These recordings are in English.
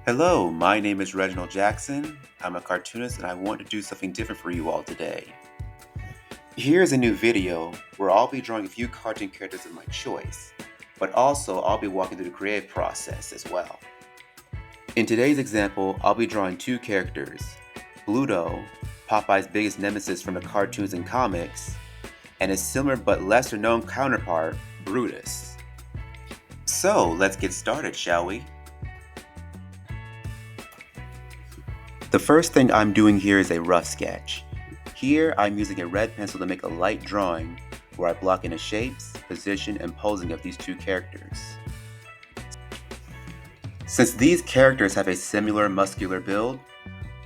Hello, my name is Reginald Jackson. I'm a cartoonist and I want to do something different for you all today. Here's a new video where I'll be drawing a few cartoon characters of my choice, but also I'll be walking through the creative process as well. In today's example, I'll be drawing two characters, Bluto, Popeye's biggest nemesis from the cartoons and comics, and his similar but lesser known counterpart, Brutus. So let's get started, shall we? The first thing I'm doing here is a rough sketch. Here I'm using a red pencil to make a light drawing where I block in the shapes, position, and posing of these two characters. Since these characters have a similar muscular build,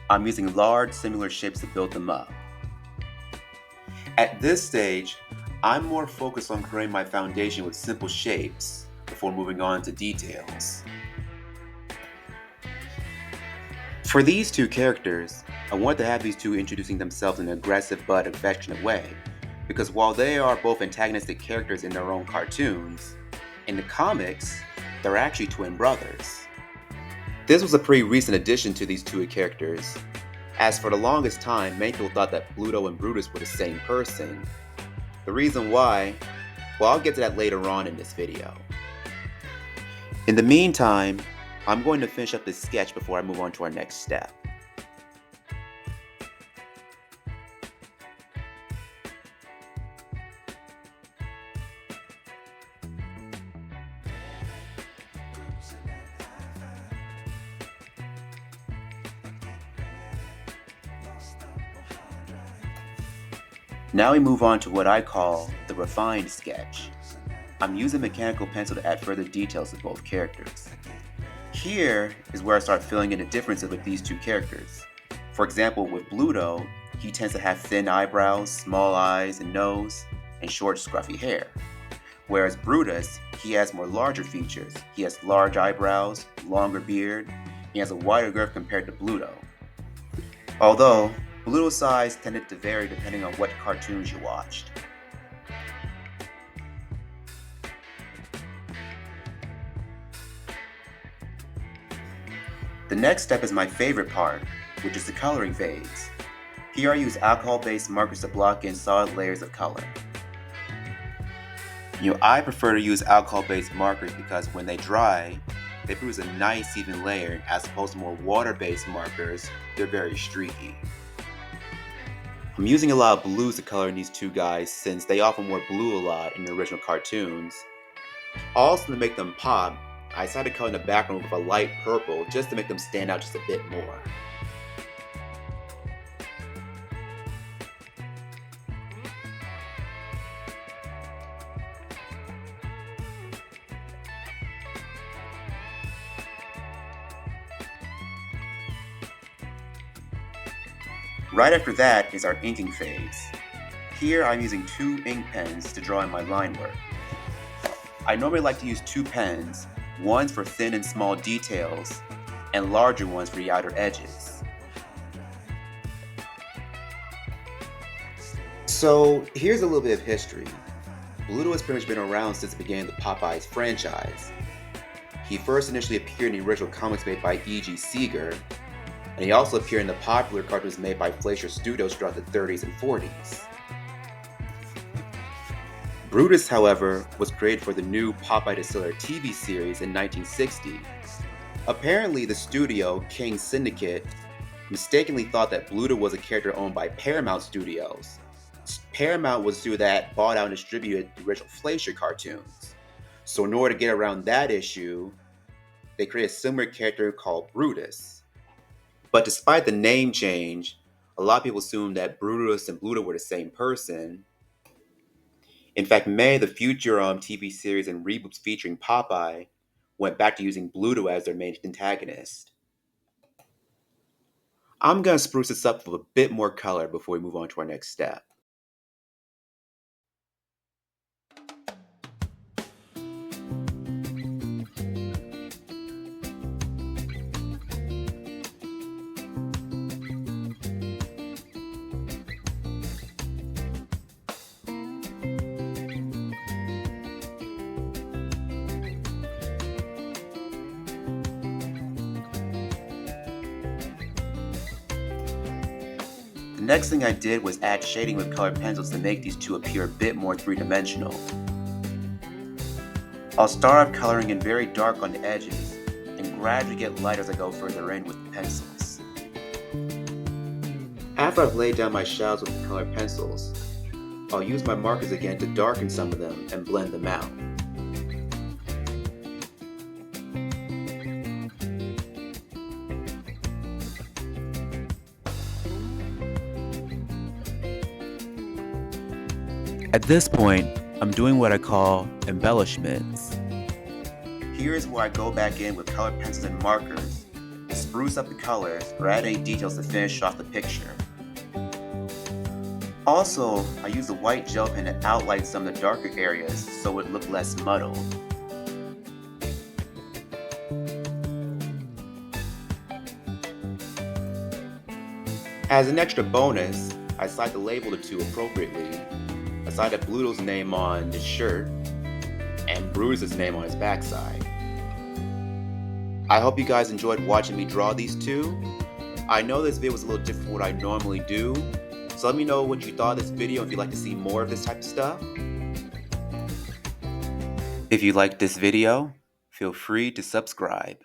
I'm using large similar shapes to build them up. At this stage, I'm more focused on creating my foundation with simple shapes before moving on to details. For these two characters, I want to have these two introducing themselves in an aggressive but affectionate way, because while they are both antagonistic characters in their own cartoons, in the comics, they're actually twin brothers. This was a pretty recent addition to these two characters, as for the longest time, many people thought that Bluto and Brutus were the same person. The reason why, well, I'll get to that later on in this video. In the meantime, I'm going to finish up this sketch before I move on to our next step. Now we move on to what I call the refined sketch. I'm using mechanical pencil to add further details to both characters. Here is where I start filling in the differences with these two characters. For example, with Bluto, he tends to have thin eyebrows, small eyes and nose, and short scruffy hair. Whereas Brutus, he has more larger features. He has large eyebrows, longer beard, he has a wider girth compared to Bluto. Although, Bluto's size tended to vary depending on what cartoons you watched. The next step is my favorite part, which is the coloring phase. Here I use alcohol-based markers to block in solid layers of color. I prefer to use alcohol-based markers because when they dry, they produce a nice even layer, as opposed to more water-based markers, they're very streaky. I'm using a lot of blues to color in these two guys since they often wore blue a lot in the original cartoons. Also, to make them pop, I decided to color in the background with a light purple just to make them stand out just a bit more. Right after that is our inking phase. Here I'm using two ink pens to draw in my line work. I normally like to use two pens, ones for thin and small details, and larger ones for the outer edges. So here's a little bit of history. Bluto has pretty much been around since the beginning of the Popeyes franchise. He first initially appeared in the original comics made by E.G. Seeger, and he also appeared in the popular cartoons made by Fleischer Studios throughout the 30s and 40s. Brutus, however, was created for the new Popeye Distiller TV series in 1960. Apparently, the studio, King Syndicate, mistakenly thought that Bluto was a character owned by Paramount Studios. Paramount was the studio that bought out and distributed the original Fleischer cartoons. So in order to get around that issue, they created a similar character called Brutus. But despite the name change, a lot of people assumed that Brutus and Bluto were the same person. In fact, many of the future TV series and reboots featuring Popeye went back to using Bluto as their main antagonist. I'm going to spruce this up with a bit more color before we move on to our next step. next thing I did was add shading with colored pencils to make these two appear a bit more three-dimensional. I'll start off coloring in very dark on the edges, and gradually get lighter as I go further in with the pencils. After I've laid down my shadows with the colored pencils, I'll use my markers again to darken some of them and blend them out. At this point, I'm doing what I call embellishments. Here is where I go back in with colored pencils and markers to spruce up the colors or add any details to finish off the picture. Also, I use the white gel pen to outline some of the darker areas so it would look less muddled. As an extra bonus, I decided to label the two appropriately. I decided Bluto's name on his shirt and Brutus's name on his backside. I hope you guys enjoyed watching me draw these two. I know this video was a little different from what I normally do, so let me know what you thought of this video if you'd like to see more of this type of stuff. If you liked this video, feel free to subscribe.